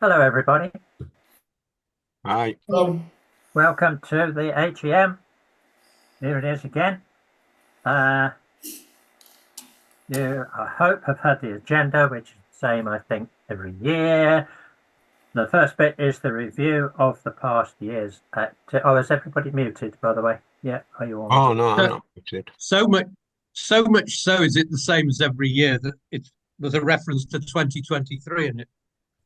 Hello, everybody. Aye. Welcome to the AGM. Here it is again. Uh, you, I hope, have had the agenda, which is the same, I think, every year. The first bit is the review of the past year's activity. Oh, is everybody muted, by the way? Yeah, are you all Oh muted? no, I'm So, not muted. so much so is it the same as every year that there's a reference to 2023 in it.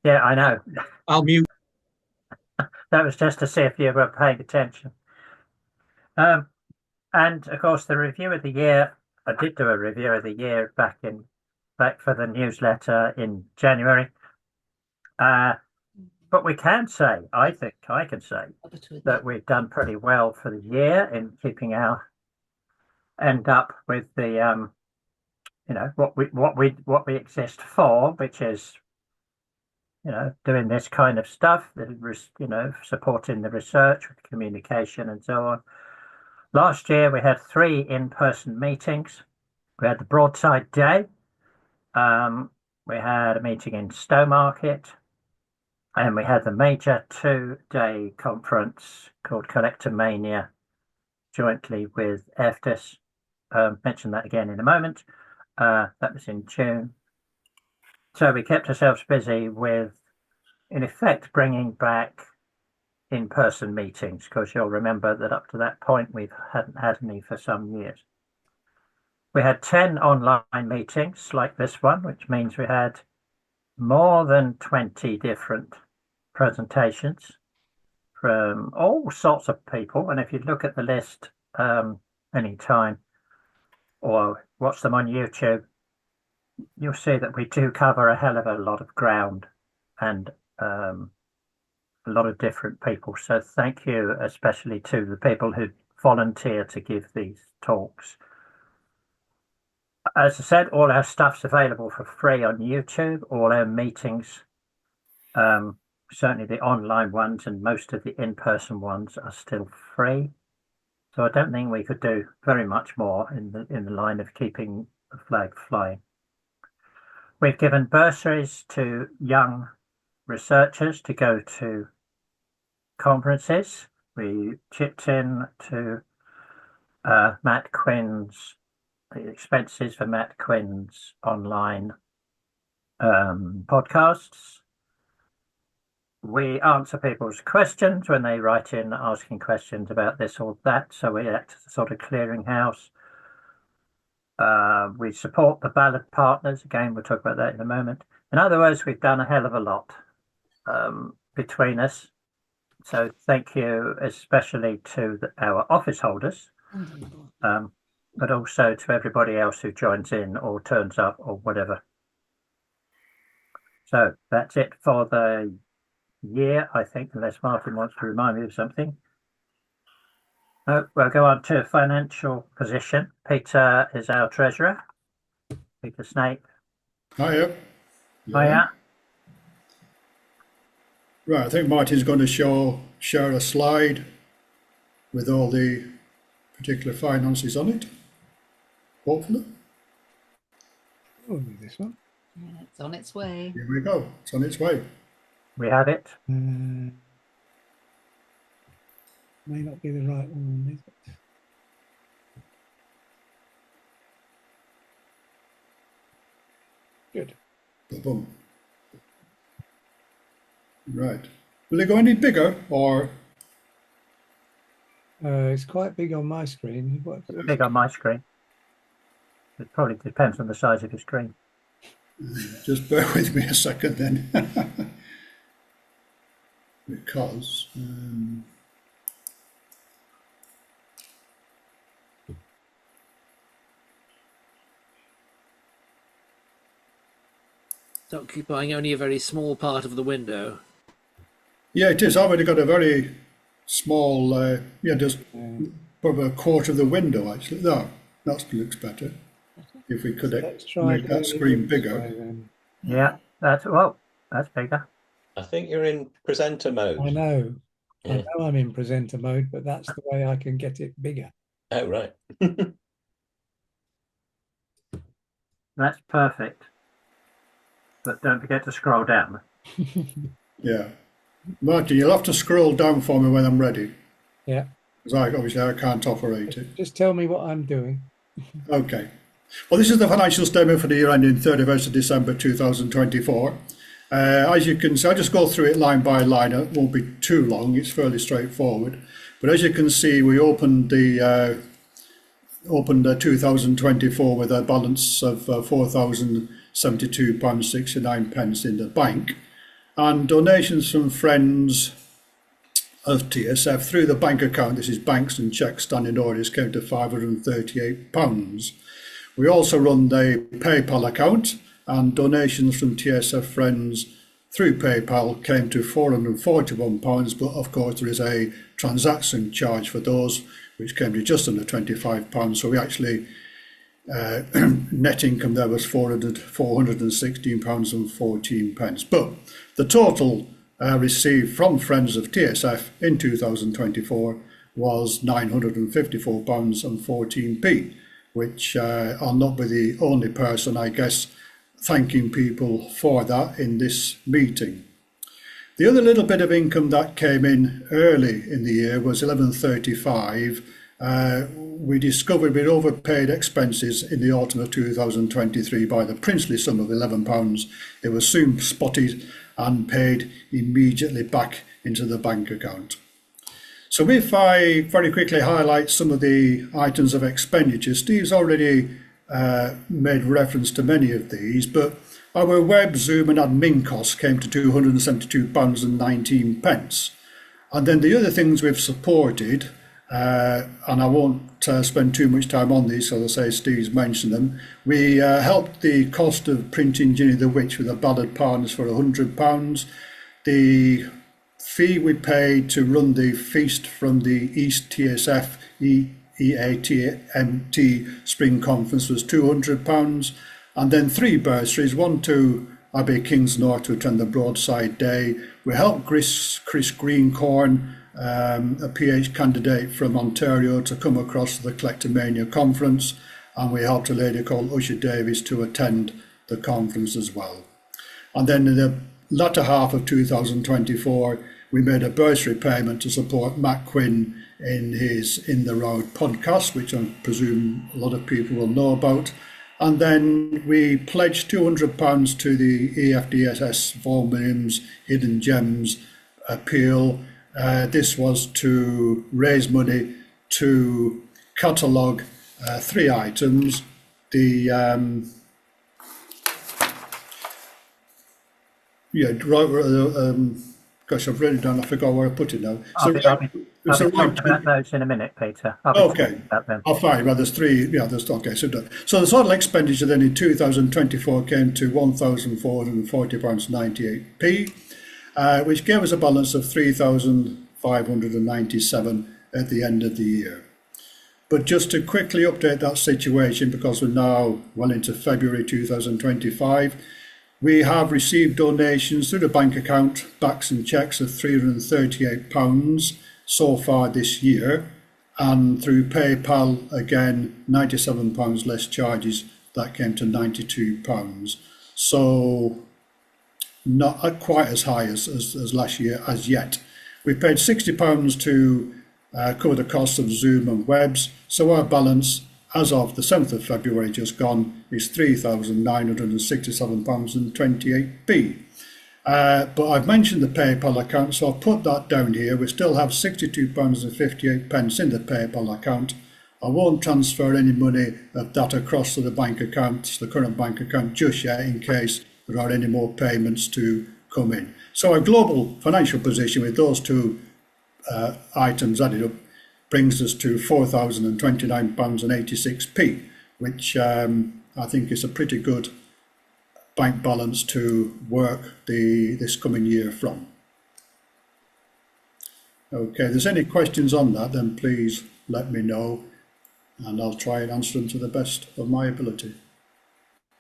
Yeah, I know. I'll mute. That was just to see if you were paying attention. Um, and of course, the review of the year. I did do a review of the year back for the newsletter in January. But we can say, I think I can say, that we've done pretty well for the year in keeping our end up with the what we exist for, which is doing this kind of stuff, supporting the research with communication and so on. Last year we had 3 in-person meetings. We had the Broadside Day. Um, we had a meeting in Stowmarket. And we had the major 2-day conference called Collectomania jointly with EFTIS. Mention that again in a moment. That was in June. So we kept ourselves busy with, in effect, bringing back in-person meetings, because you'll remember that up to that point we hadn't had any for some years. We had 10 online meetings like this one, which means we had more than 20 different presentations from all sorts of people. And if you look at the list anytime or watch them on YouTube, you'll see that we do cover a hell of a lot of ground and a lot of different people. So thank you, especially to the people who volunteer to give these talks. As I said, all our stuff's available for free on YouTube, all our meetings. Certainly the online ones and most of the in-person ones are still free. So I don't think we could do very much more in the line of keeping the flag flying. We've given bursaries to young researchers to go to conferences. We chipped in to Matt Quinn's the expenses for Matt Quinn's online podcasts. We answer people's questions when they write in asking questions about this or that. So we act as a sort of clearinghouse. We support the ballot partners. Again, we'll talk about that in a moment. In other words, we've done a hell of a lot between us. So thank you especially to our office holders, but also to everybody else who joins in or turns up or whatever. So that's it for the year, I think, unless Martin wants to remind me of something. We'll go on to financial position. Peter is our treasurer. Peter Snape. Hiya. Hiya. Right, I think Martin's going to share a slide with all the particular finances on it, hopefully. Oh, this one. Yeah, it's on its way. Here we go. It's on its way. We have it. May not be the right one, is it? Good. Boom. Right. Will it go any bigger or? It's quite big on my screen. It's big on my screen. It probably depends on the size of your screen. Just bear with me a second then. Because It's occupying only a very small part of the window. yeah, it is. I've already got a very small, just probably a quarter of the window actually. There, that looks better. If we could Let's try make that screen bigger. Yeah, that's bigger. I think you're in presenter mode. I know. I know I'm in presenter mode, but that's the way I can get it bigger. Oh, right. That's perfect. But don't forget to scroll down. Yeah. Martin, you'll have to scroll down for me when I'm ready, Yeah. because obviously I can't operate it. Just tell me what I'm doing. Okay. Well, this is the financial statement for the year ending 31st of December 2024. As you can see, I'll just go through it line by line. It won't be too long. It's fairly straightforward. But as you can see, we opened 2024 with a balance of £4,072.69 in the bank, and donations from friends of TSF through the bank account, this is banks and cheques standing orders, came to £538. We also run the PayPal account, and donations from TSF friends through PayPal came to £441, but of course there is a transaction charge for those, which came to just under £25. So we actually, net income there was £416.14. But the total received from friends of TSF in 2024 was £954.14, which I'll not be the only person, I guess, thanking people for that in this meeting. The other little bit of income that came in early in the year was 11.35. We discovered we'd overpaid expenses in the autumn of 2023 by the princely sum of £11. It was soon spotted and paid immediately back into the bank account. So if I very quickly highlight some of the items of expenditure, Steve's already made reference to many of these, but our web, Zoom and admin costs came to £272.19. And then the other things we've supported, and I won't spend too much time on these, as I say, Steve's mentioned them. We helped the cost of printing Ginny the Witch with the ballad partners for £100. The fee we paid to run the feast from the East TSF EATMT Spring Conference was £200, and then 3 bursaries, one to Abbey Kingsnorth to attend the Broadside Day. We helped Chris Greencorn, a PH candidate from Ontario, to come across to the Collectomania conference, and we helped a lady called Usha Davies to attend the conference as well. And then in the latter half of 2024, we made a bursary payment to support Matt Quinn in his In the Roud podcast, which I presume a lot of people will know about. And then we pledged £200 to the EFDSS Vaughan Williams Hidden Gems appeal. This was to raise money to catalogue 3 items. Gosh, I've written it down. I forgot where I put it now. I'll be talking about those in a minute, Peter. Okay. I'll find. Well, there's 3. Yeah, there's okay. So done. So the total expenditure then in 2024 came to £1,440.98p, which gave us a balance of 3,597 at the end of the year. But just to quickly update that situation, because we're now well into February 2025. We have received donations through the bank account, backs and cheques of £338 so far this year, and through PayPal again £97 less charges, that came to £92. So not quite as high as last year as yet. We paid £60 to cover the costs of Zoom and webs, so our balance as of the 7th of February just gone is £3,967.28p. But I've mentioned the PayPal account, so I've put that down here. We still have £62.58 in the PayPal account. I won't transfer any money of that across to the bank account, the current bank account, just yet, in case there are any more payments to come in. So our global financial position with those 2 items added up brings us to £4,029.86p, which I think is a pretty good bank balance to work this coming year from. Okay, if there's any questions on that, then please let me know, and I'll try and answer them to the best of my ability.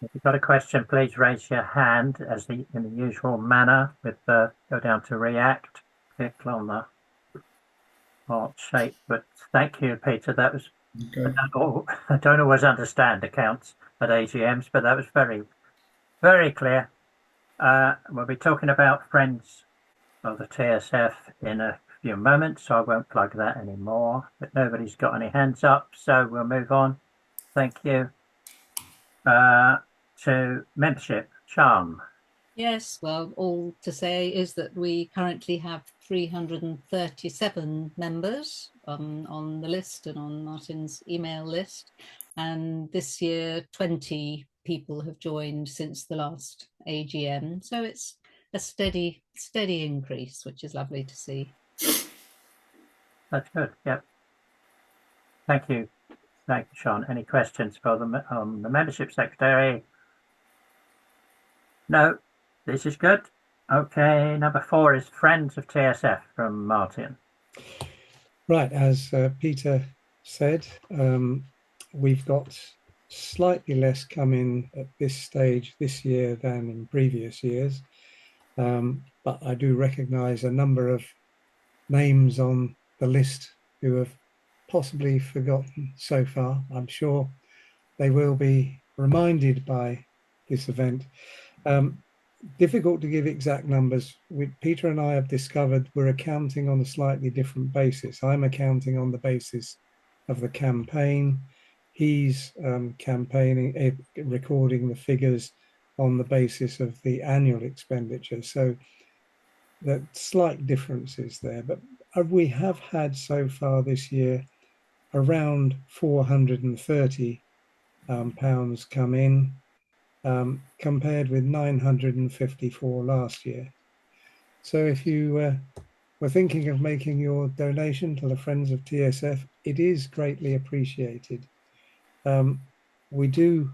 If you've got a question, please raise your hand in the usual manner. Go down to React, click on the heart shape. But thank you, Peter. That was okay. I don't always understand accounts at AGMs, but that was very, very clear. We'll be talking about friends of the TSF in a few moments, so I won't plug that anymore. But nobody's got any hands up, so we'll move on. Thank you. To membership, Charm. Yes, well, all to say is that we currently have 337 members on the list and on Martin's email list. And this year, 20 people have joined since the last AGM. So it's a steady increase, which is lovely to see. That's good. Yep. Thank you. Thank you, Sean. Any questions for the membership secretary? No. This is good. Okay, number 4 is Friends of TSF from Martin. Right, as Peter said, we've got slightly less coming at this stage this year than in previous years, but I do recognise a number of names on the list who have possibly forgotten so far. I'm sure they will be reminded by this event. Difficult to give exact numbers. Peter and I have discovered we're accounting on a slightly different basis. I'm accounting on the basis of the campaign. He's campaigning, recording the figures on the basis of the annual expenditure. So the slight differences there. But we have had so far this year around £430 come in. Compared with 954 last year. So if you were thinking of making your donation to the Friends of TSF, it is greatly appreciated. We do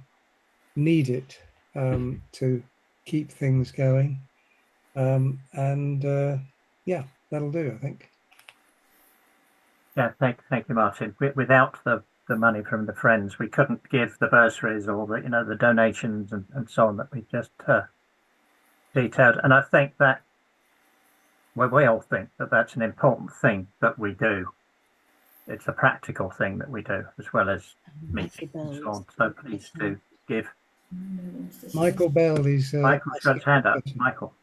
need it to keep things going. Yeah, that'll do, I think. Yeah, thank you, Martin. Without the money from the Friends, we couldn't give the bursaries or the donations and so on that we just detailed. And I think that, well, we all think that that's an important thing that we do. It's a practical thing that we do, as well as meetings and so on. So please do give. Michael Bell is... Michael's got his hand up. Michael.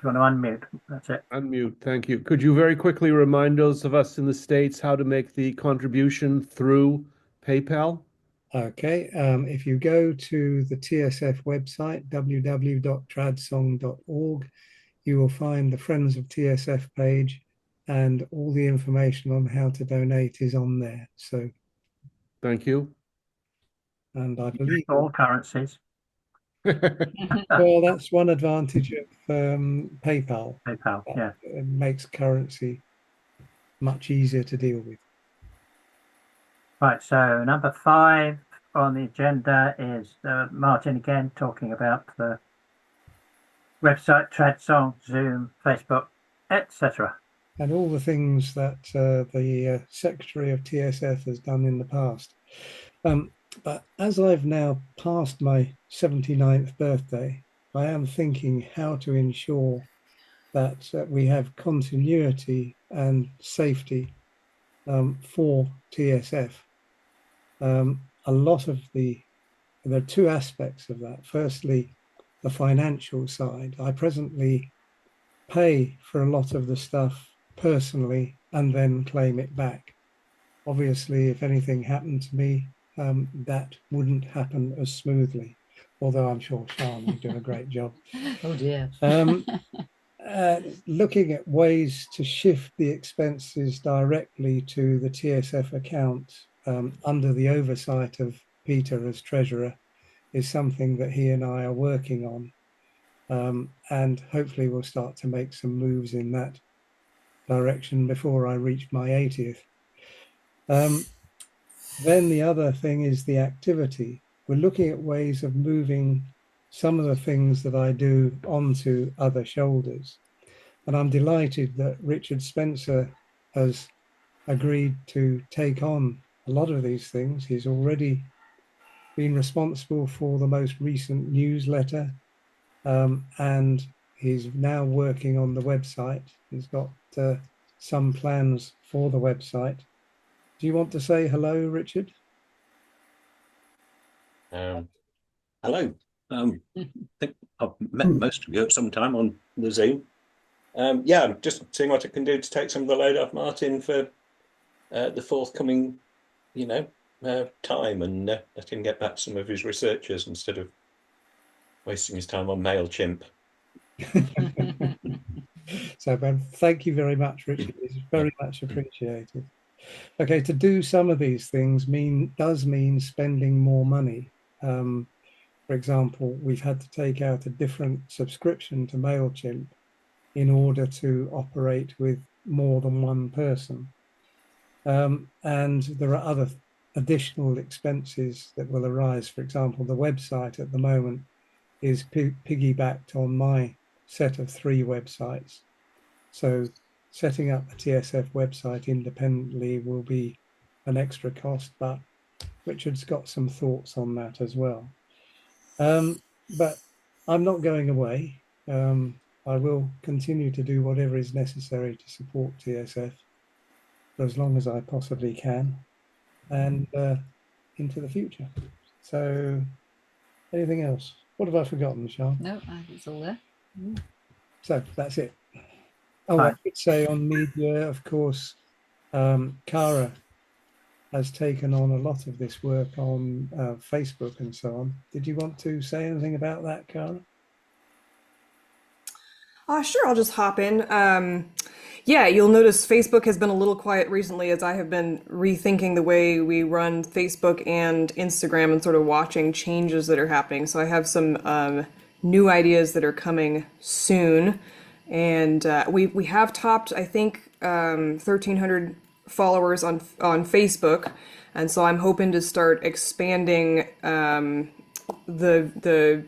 Do you want to unmute? That's it. Unmute. Thank you. Could you very quickly remind those of us in the States how to make the contribution through PayPal? Okay. If you go to the TSF website, www.tradsong.org, you will find the Friends of TSF page, and all the information on how to donate is on there. So, thank you. And I believe all currencies. Well, that's one advantage of PayPal. PayPal, yeah. It makes currency much easier to deal with. Right, so number 5 on the agenda is Martin again talking about the website, TradSong, Zoom, Facebook, etc. And all the things that the Secretary of TSF has done in the past. But as I've now passed my 79th birthday, I am thinking how to ensure that we have continuity and safety for TSF. A lot of there are 2 aspects of that. Firstly, the financial side. I presently pay for a lot of the stuff personally and then claim it back. Obviously, if anything happened to me, that wouldn't happen as smoothly, although I'm sure Sean will do a great job. Oh dear. Looking at ways to shift the expenses directly to the TSF account under the oversight of Peter as treasurer is something that he and I are working on, and hopefully we'll start to make some moves in that direction before I reach my 80th. Then the other thing is the activity. We're looking at ways of moving some of the things that I do onto other shoulders. And I'm delighted that Richard Spencer has agreed to take on a lot of these things. He's already been responsible for the most recent newsletter, and he's now working on the website. He's got some plans for the website. Do you want to say hello, Richard? Hello. I think I've met most of you at some time on the Zoom. Yeah, I'm just seeing what I can do to take some of the load off Martin for the forthcoming, time, and let him get back to some of his researchers instead of wasting his time on MailChimp. So, thank you very much, Richard. It's very much appreciated. Okay, to do some of these things does mean spending more money. For example, we've had to take out a different subscription to MailChimp in order to operate with more than one person. And there are other additional expenses that will arise. For example, the website at the moment is piggybacked on my set of 3 websites. So setting up a TSF website independently will be an extra cost, but Richard's got some thoughts on that as well. But I'm not going away. I will continue to do whatever is necessary to support TSF for as long as I possibly can, and into the future. So anything else? What have I forgotten, Sean? No, I think it's all there. So that's it. Oh, Right. I could say on media, of course, Cara has taken on a lot of this work on Facebook and so on. Did you want to say anything about that, Cara? Sure, I'll just hop in. Yeah, you'll notice Facebook has been a little quiet recently as I have been rethinking the way we run Facebook and Instagram and sort of watching changes that are happening. So I have some new ideas that are coming soon. And we have topped, I think, 1,300 followers on Facebook. And so I'm hoping to start expanding the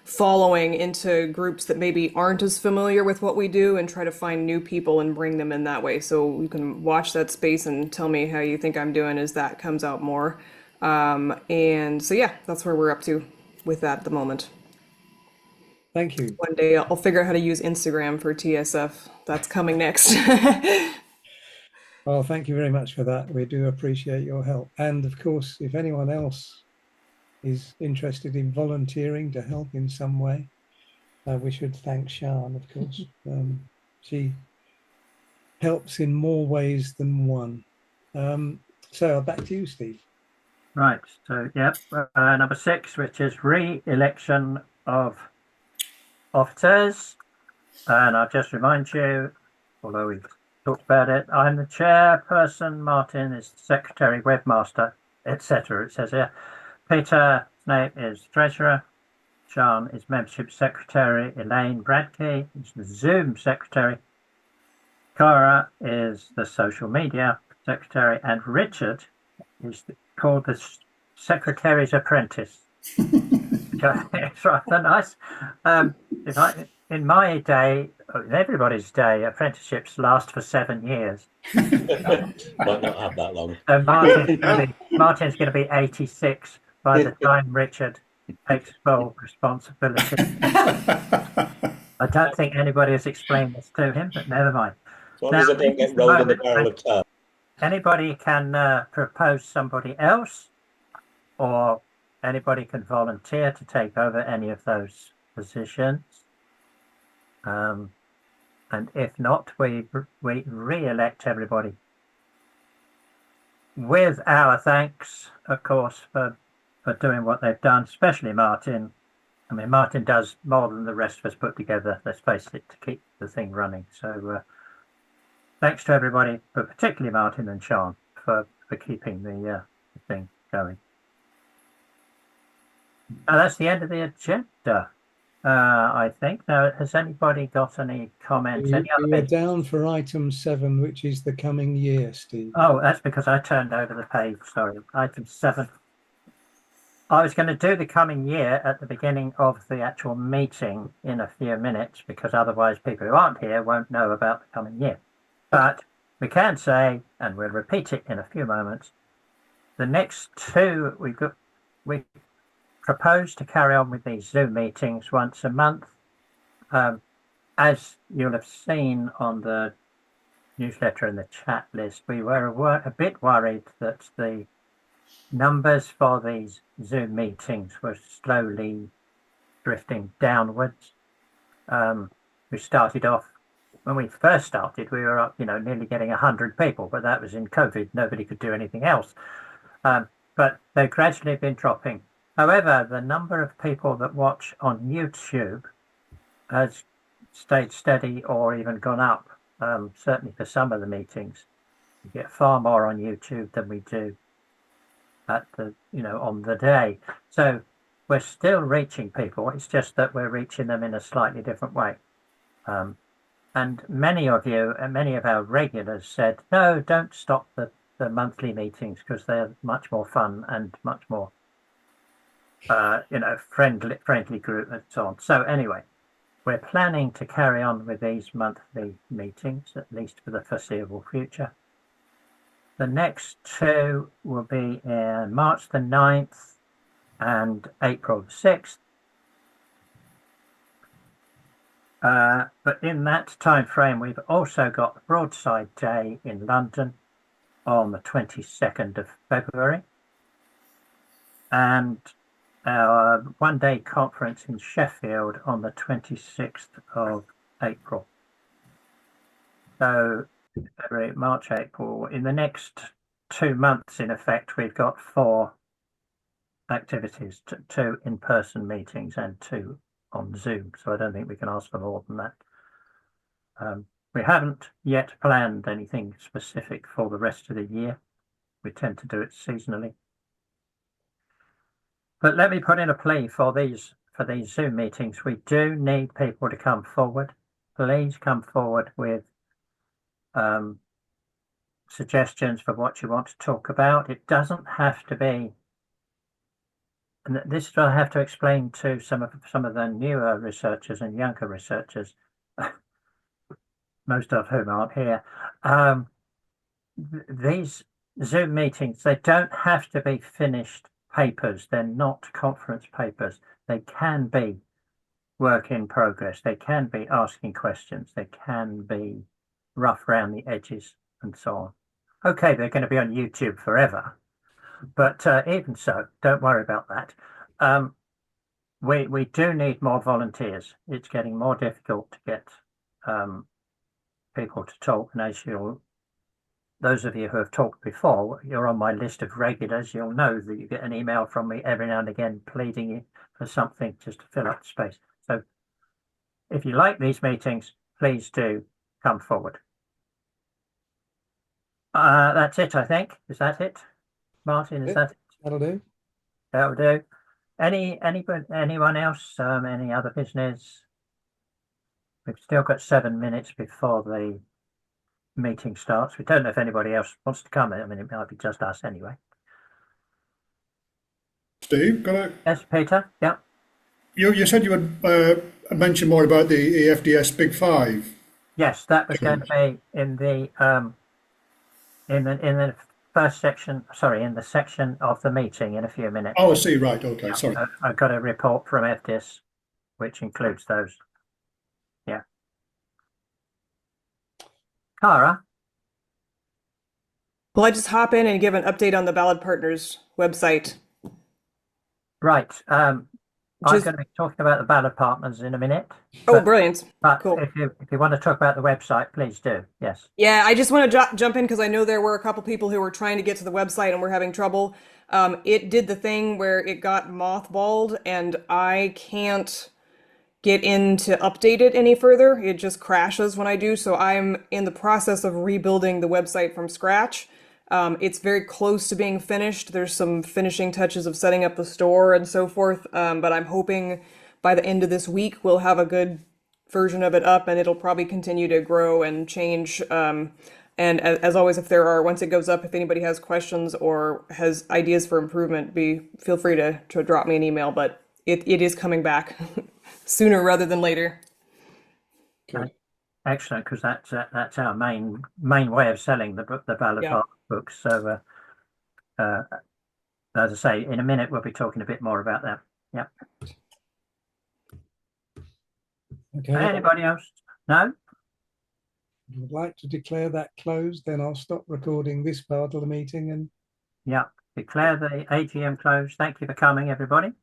following into groups that maybe aren't as familiar with what we do and try to find new people and bring them in that way. So you can watch that space and tell me how you think I'm doing as that comes out more. And so, yeah, that's where we're up to with that at the moment. Thank you. One day I'll figure out how to use Instagram for TSF. That's coming next. Well, thank you very much for that. We do appreciate your help. And of course, if anyone else is interested in volunteering to help in some way, we should thank Sian, of course. She helps in more ways than one. So back to you, Steve. Right. So, yep. Number 6, which is re-election of officers. And I'll just remind you, although we've talked about it, I'm the chairperson, Martin is secretary, webmaster, etc. It says here. Peter Snape is treasurer. Sian is membership secretary. Elaine Bradkey is the Zoom secretary. Cara is the social media secretary. And Richard is called the secretary's apprentice. It's rather nice. In my day, in everybody's day, apprenticeships last for 7 years. Might not have that long. So Martin's going to be 86 by the time Richard takes full responsibility. I don't think anybody has explained this to him, but never mind. As long as I don't get rolled in the barrel of tar. Anybody can propose somebody else, or anybody can volunteer to take over any of those positions. And if not, we re-elect everybody. With our thanks, of course, for doing what they've done, especially Martin. I mean, Martin does more than the rest of us put together, let's face it, to keep the thing running. So thanks to everybody, but particularly Martin and Sian for keeping the thing going. That's the end of the agenda, I think. Now, has anybody got any comments? We're down for item 7, which is the coming year, Steve. Oh, that's because I turned over the page. Sorry, item 7. I was going to do the coming year at the beginning of the actual meeting in a few minutes, because otherwise people who aren't here won't know about the coming year. But we can say, and we'll repeat it in a few moments, the next 2 we propose to carry on with these Zoom meetings once a month. As you'll have seen on the newsletter and the chat list, we were a bit worried that the numbers for these Zoom meetings were slowly drifting downwards. We started off, when we first started, we were up, nearly getting 100 people, but that was in COVID. Nobody could do anything else. But they've gradually been dropping. However, the number of people that watch on YouTube has stayed steady or even gone up, certainly for some of the meetings. We get far more on YouTube than we do at the, on the day. So we're still reaching people. It's just that we're reaching them in a slightly different way. And many of you and many of our regulars said, no, don't stop the monthly meetings because they're much more fun and much more, friendly group and so on. So anyway, we're planning to carry on with these monthly meetings, at least for the foreseeable future. The next two will be March the 9th and April the 6th. But in that time frame, we've also got the Broadside Day in London on the 22nd of February and our one-day conference in Sheffield on the 26th of April. So February, March, April. In the next 2 months, in effect, we've got 4 activities, 2 in-person meetings and 2 on Zoom. So I don't think we can ask for more than that. We haven't yet planned anything specific for the rest of the year. We tend to do it seasonally. But let me put in a plea for these Zoom meetings. We do need people to come forward. Please come forward with suggestions for what you want to talk about. It doesn't have to be, and this is what I have to explain to some of the newer researchers and younger researchers, most of whom aren't here. These Zoom meetings, they don't have to be finished papers. They're not conference papers. They can be work in progress. They can be asking questions. They can be rough around the edges and so on. Okay, they're going to be on YouTube forever, but even so, don't worry about that. We do need more volunteers. It's getting more difficult to get people to talk, and as those of you who have talked before, you're on my list of regulars. You'll know that you get an email from me every now and again pleading you for something just to fill up the space. So if you like these meetings, please do come forward. That's it, I think. Is that it? Martin, is that it? That'll do. That'll do. Anyone else? Any other business? We've still got 7 minutes before the meeting starts. We don't know if anybody else wants to come. I mean, it might be just us anyway. Steve, got it? Yes, Peter. Yeah. You said you would mention more about the EFDS Big Five. Yes, that was going to be in the first section. Sorry, in the section of the meeting in a few minutes. Oh, I see. Right. Okay. Sorry. I've got a report from FDIS, which includes those. Yeah. Cara. Well, I just hop in and give an update on the Ballad Partners website. Right. I'm going to be talking about the Ballad Partners in a minute. Oh, brilliant. But cool. if you want to talk about the website, please do. Yes. Yeah, I just want to jump in because I know there were a couple people who were trying to get to the website and were having trouble. It did the thing where it got mothballed and I can't get in to update it any further. It just crashes when I do. So I'm in the process of rebuilding the website from scratch. It's very close to being finished. There's some finishing touches of setting up the store and so forth. But I'm hoping by the end of this week, we'll have a good version of it up and it'll probably continue to grow and change. And as always, once it goes up, if anybody has questions or has ideas for improvement, feel free to drop me an email, but it is coming back sooner rather than later. Okay. Excellent, because that's our main way of selling the Ballad Partners books. So, as I say, in a minute we'll be talking a bit more about that. Yeah. Okay. Anybody else? No? If you would like to declare that closed, then I'll stop recording this part of the meeting and Yeah. Declare the AGM closed. Thank you for coming, everybody.